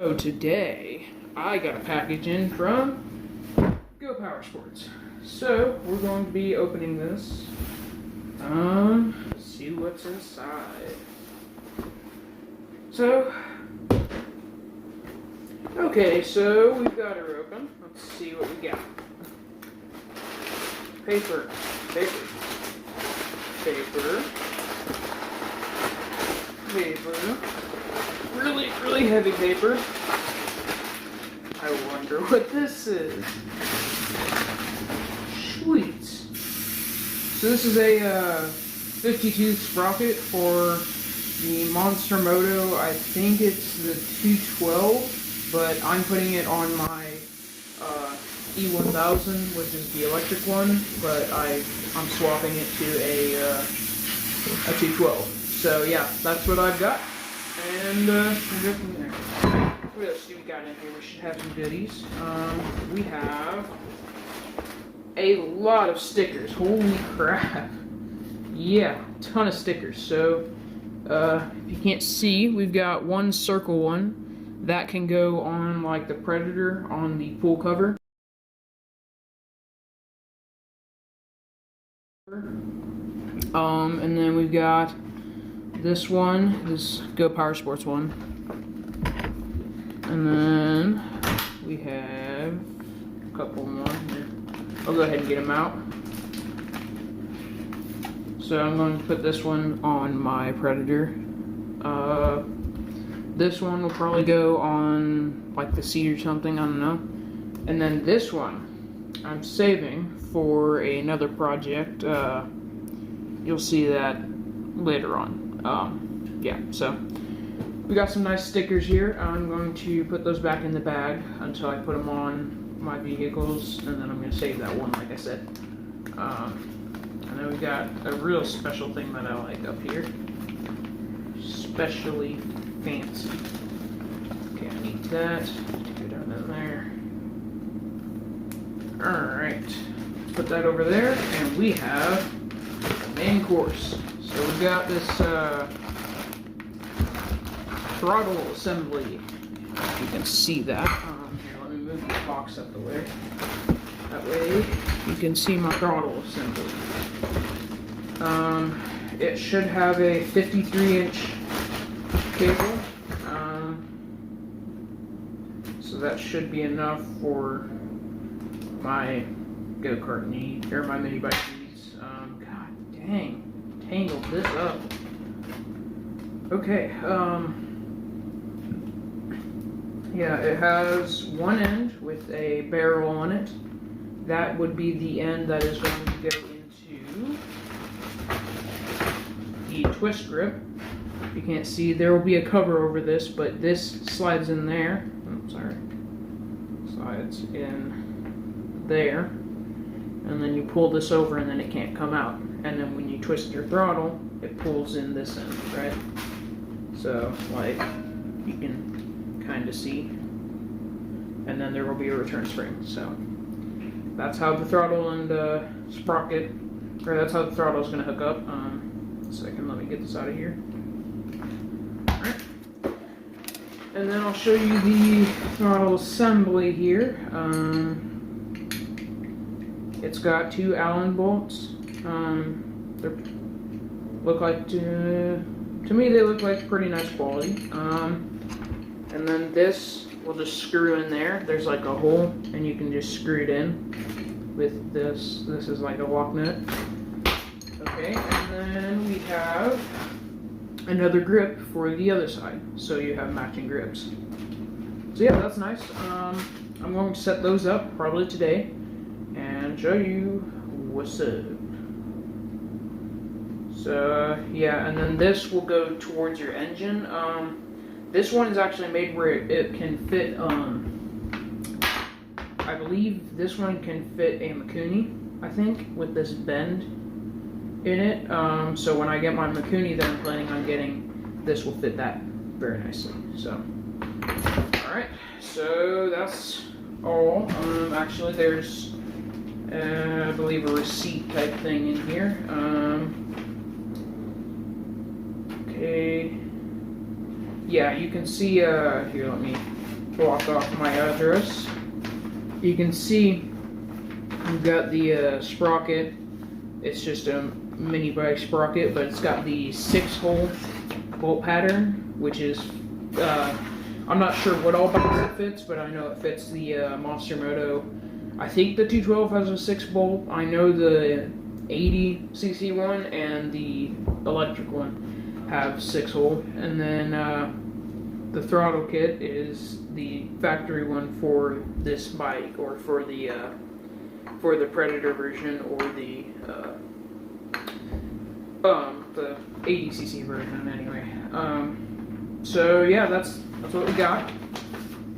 So today I got a package in from Go Power Sports. So we're going to be opening this. See what's inside. So okay, so we've got her open. Let's see what we got. Paper. Really heavy paper. I wonder what this is. Sweet. So this is a 52 sprocket for the Monster Moto. I think it's the 212, but I'm putting it on my E1000, which is the electric one, but I'm swapping it to a 212. So yeah, that's what I've got. And we'll go from there. What else do we got in here? We should have some goodies. We have a lot of stickers. Holy crap. Yeah, ton of stickers. So, if you can't see, we've got one circle one that can go on like the Predator on the pool cover. And then we've got this one, this Go Power Sports one. And then we have a couple more here. I'll go ahead and get them out. So I'm going to put this one on my Predator. This one will probably go on like the seat or something, I don't know. And then this one I'm saving for another project. You'll see that later on. Yeah, so we got some nice stickers here. I'm going to put those back in the bag until I put them on my vehicles, and then I'm going to save that one, like I said. And then we got a real special thing that I like up here. Especially fancy. Okay, I need that. Go down in there. Alright. Put that over there, and we have the main course. So we've got this throttle assembly. If you can see that. Here, let me move the box up the way. That way you can see my throttle assembly. It should have a 53-inch cable. So that should be enough for my go-kart need, or my mini bike needs. God dang. Tangled this up. Okay, yeah, it has one end with a barrel on it. That would be the end that is going to go into the twist grip. You can't see, there will be a cover over this, but this slides in there. Oh, sorry. Slides in there. And then you pull this over and then it can't come out. And then when you twist your throttle, it pulls in this end, right? So, like, you can kind of see. And then there will be a return spring. So, that's how the throttle and sprocket, or that's how the throttle is going to hook up. Second, let me get this out of here. Alright. And then I'll show you the throttle assembly here. It's got two Allen bolts. They look like, to me they look like pretty nice quality. And then this will just screw in there. There's like a hole, and you can just screw it in with this. This is like a lock nut. Okay, and then we have another grip for the other side, so you have matching grips. So yeah, that's nice. I'm going to set those up probably today and show you what's up. So yeah, and then this will go towards your engine. This one is actually made where it can fit, I believe this one can fit a Mikuni, I think, with this bend in it. So when I get my Mikuni that I'm planning on getting, this will fit that very nicely. So, alright, so that's all. Actually there's, I believe, a receipt type thing in here. Okay. Yeah, you can see, here, let me block off my address. You can see we've got the sprocket. It's just a mini bike sprocket, but it's got the 6-hole bolt pattern, which is, I'm not sure what all bikes it fits, but I know it fits the Monster Moto. I think the 212 has a 6-bolt. I know the 80cc one and the electric one have 6-hole. And then the throttle kit is the factory one for this bike, or for the Predator version, or the 80cc version anyway. So yeah, that's what we got.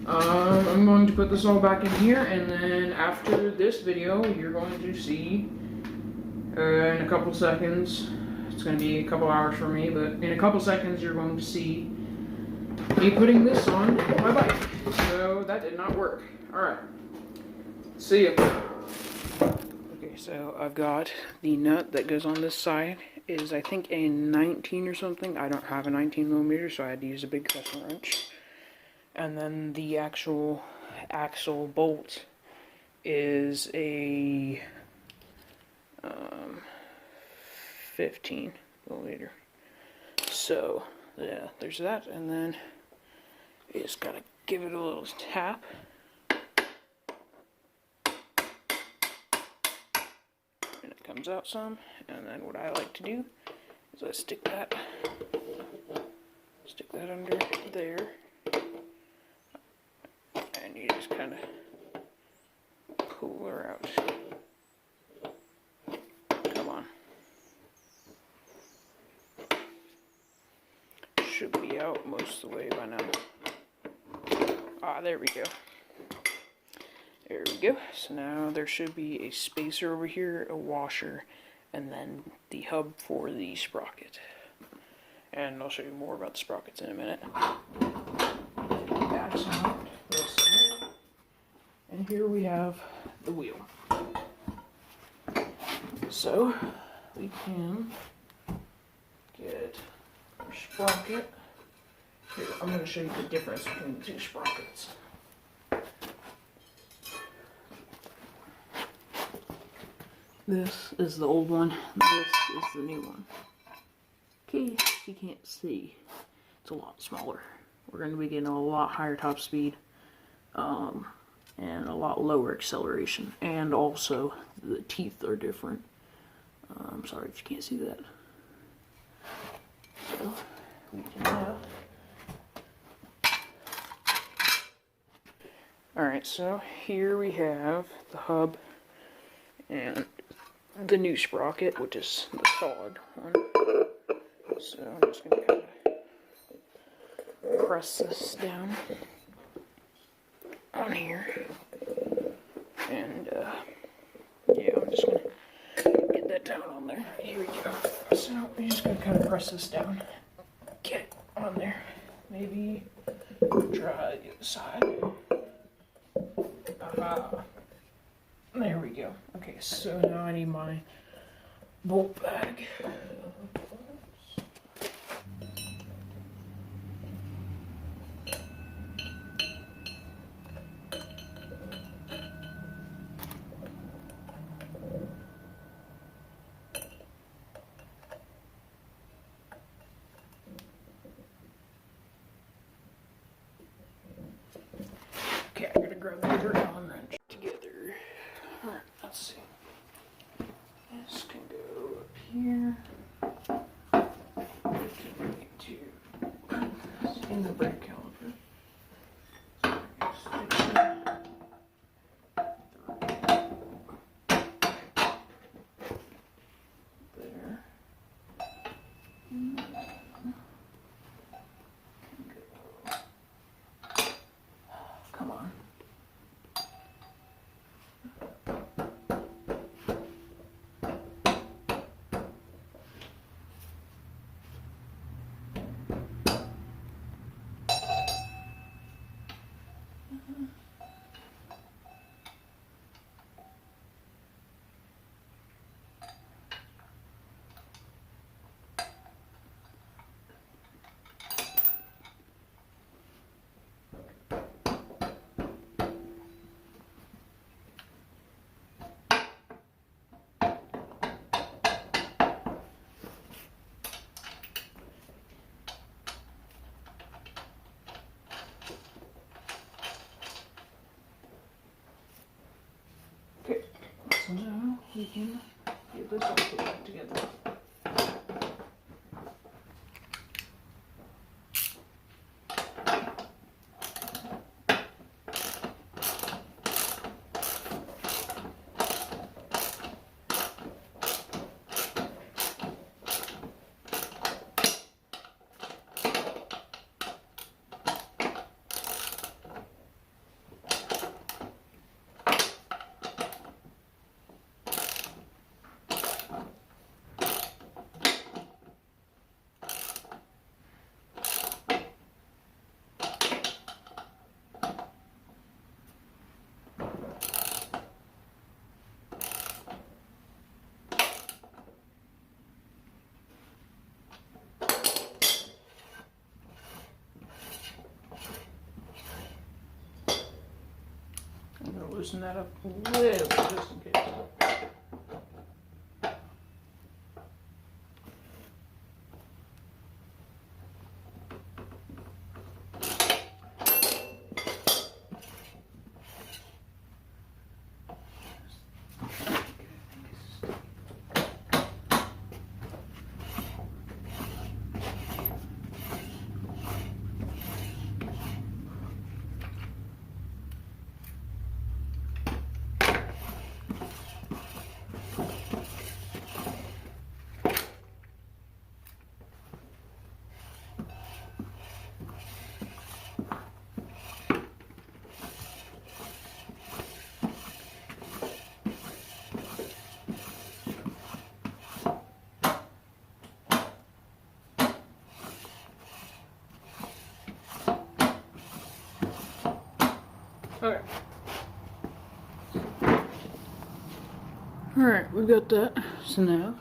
I'm going to put this all back in here, and then after this video, you're going to see in a couple seconds. It's going to be a couple hours for me, but in a couple seconds, you're going to see me putting this on my bike. So that did not work. All right. See ya. Okay, so I've got the nut that goes on this side. Is I think a 19 or something. I don't have a 19mm, so I had to use a big custom wrench. And then the actual axle bolt is a 15mm. So yeah, there's that, and then you just gotta give it a little tap. And it comes out some, and then what I like to do is I stick that under there, and you just kind of pull her out. Come on. Should be out most of the way by now. Ah, there we go. There we go. So now there should be a spacer over here, a washer, and then the hub for the sprocket. And I'll show you more about the sprockets in a minute. Back on. And here we have the wheel. So we can get our sprocket. Here, I'm going to show you the difference between the two sprockets. This is the old one, this is the new one. Okay, you can't see, it's a lot smaller. We're going to be getting a lot higher top speed, and a lot lower acceleration, and also the teeth are different. I'm sorry if you can't see that. So, we can have... Alright, so here we have the hub and the new sprocket, which is the solid one. So I'm just going to kind of press this down on here, and yeah, I'm just going to get that down on there. Here we go. So I'm just going to kind of press this down, get it on there. Maybe try the other side. There we go. Okay, so now I need my bolt bag. Okay, I'm gonna grab the Allen wrench together. Alright, let's see. This can go up here. In the brake caliper. There. Come on. we can get this all put back together. I'm going to loosen that up a little bit just in case. Okay. Alright, we've got that. So now